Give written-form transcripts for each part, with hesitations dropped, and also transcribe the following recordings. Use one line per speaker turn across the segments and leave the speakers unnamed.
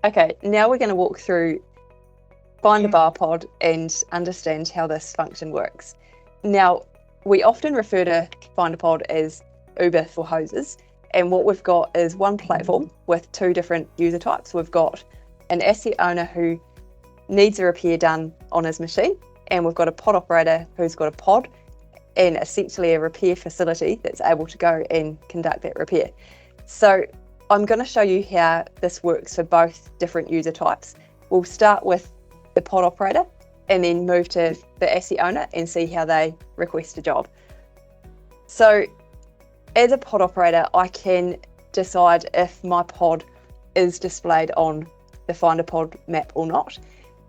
Okay, now we're going to walk through Find a BOApod and understand how this function works. Now, we often refer to Find a Pod as Uber for hoses, and what we've got is one platform with two different user types. We've got an asset owner who needs a repair done on his machine, and we've got a pod operator who's got a pod and essentially a repair facility that's able to go and conduct that repair. So I'm going to show you how this works for both different user types. We'll start with the pod operator and then move to the asset owner and see how they request a job. So as a pod operator, I can decide if my pod is displayed on the Find a Pod map or not.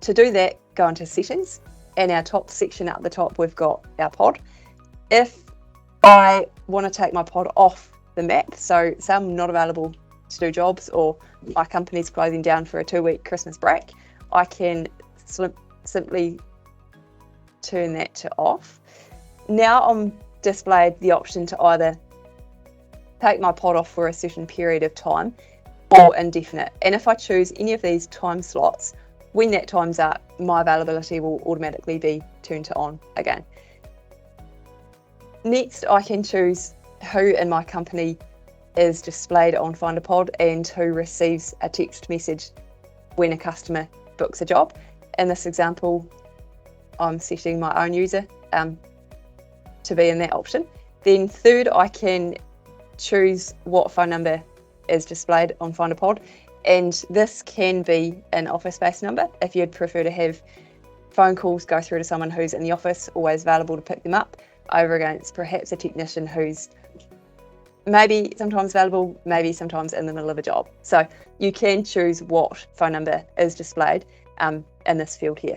To do that, go into settings, and our top section at the top, we've got our pod. If I want to take my pod off the map, so say I'm not available to do jobs or my company's closing down for a 2-week Christmas break, I can simply turn that to off. Now I'm displayed the option to either take my pod off for a certain period of time or indefinite. And if I choose any of these time slots, when that time's up, my availability will automatically be turned to on again. Next, I can choose who in my company is displayed on Find a Pod and who receives a text message when a customer books a job. In this example, I'm setting my own user to be in that option. Then third, I can choose what phone number is displayed on Find a Pod, and this can be an office-based number if you'd prefer to have phone calls go through to someone who's in the office, always available to pick them up, over against perhaps a technician who's maybe sometimes available, maybe sometimes in the middle of a job. So you can choose what phone number is displayed in this field here.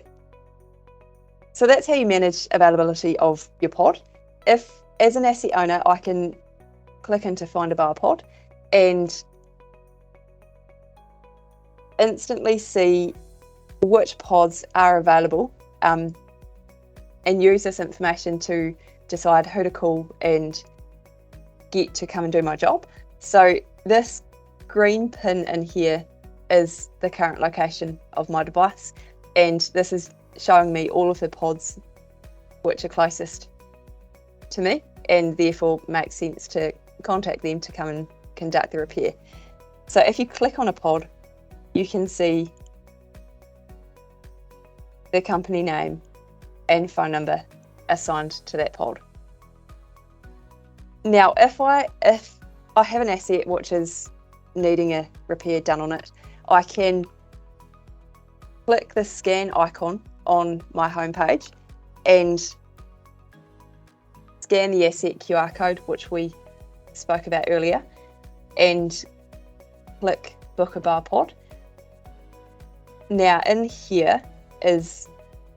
So that's how you manage availability of your pod. If, as an asset owner, I can click into Find a BOApod and instantly see which pods are available and use this information to decide who to call and get to come and do my job. So this green pin in here is the current location of my device, and this is showing me all of the pods which are closest to me and therefore makes sense to contact them to come and conduct the repair. So if you click on a pod, you can see the company name and phone number assigned to that pod. Now, if I have an asset which is needing a repair done on it, I can click the scan icon on my homepage and scan the asset QR code, which we spoke about earlier, and click Book a BOApod. Now, in here is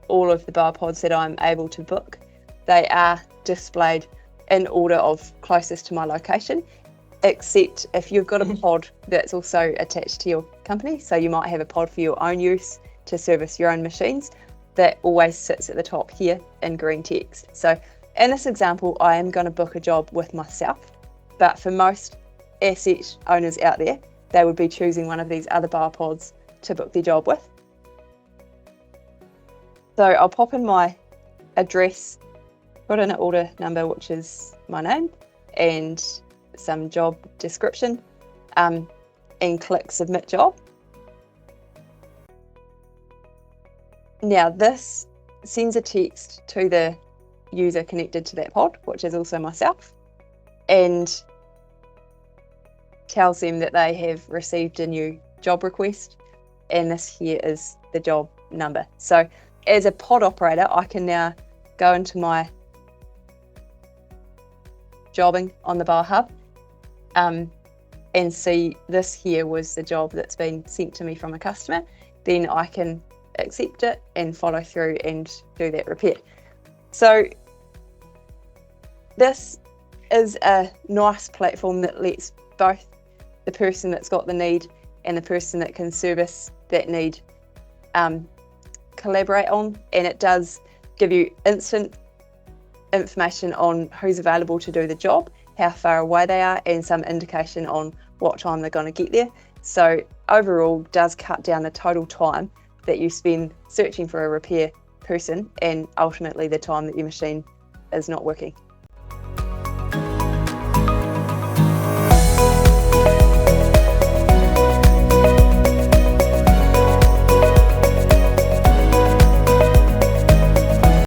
all of the BOApods that I'm able to book. They are displayed in order of closest to my location, except if you've got a pod that's also attached to your company, so you might have a pod for your own use to service your own machines, that always sits at the top here in green text. So in this example, I am going to book a job with myself, but for most asset owners out there, they would be choosing one of these other BOApods to book their job with. So I'll pop in my address, put in an order number, which is my name, and some job description, and click Submit Job. Now this sends a text to the user connected to that pod, which is also myself, and tells them that they have received a new job request, and this here is the job number. So as a pod operator, I can now go into my jobbing on the BOAhub and see this here was the job that's been sent to me from a customer. Then I can accept it and follow through and do that repair. So this is a nice platform that lets both the person that's got the need and the person that can service that need collaborate on, and it does give you instant information on who's available to do the job, how far away they are, and some indication on what time they're going to get there. So overall does cut down the total time that you spend searching for a repair person and ultimately the time that your machine is not working.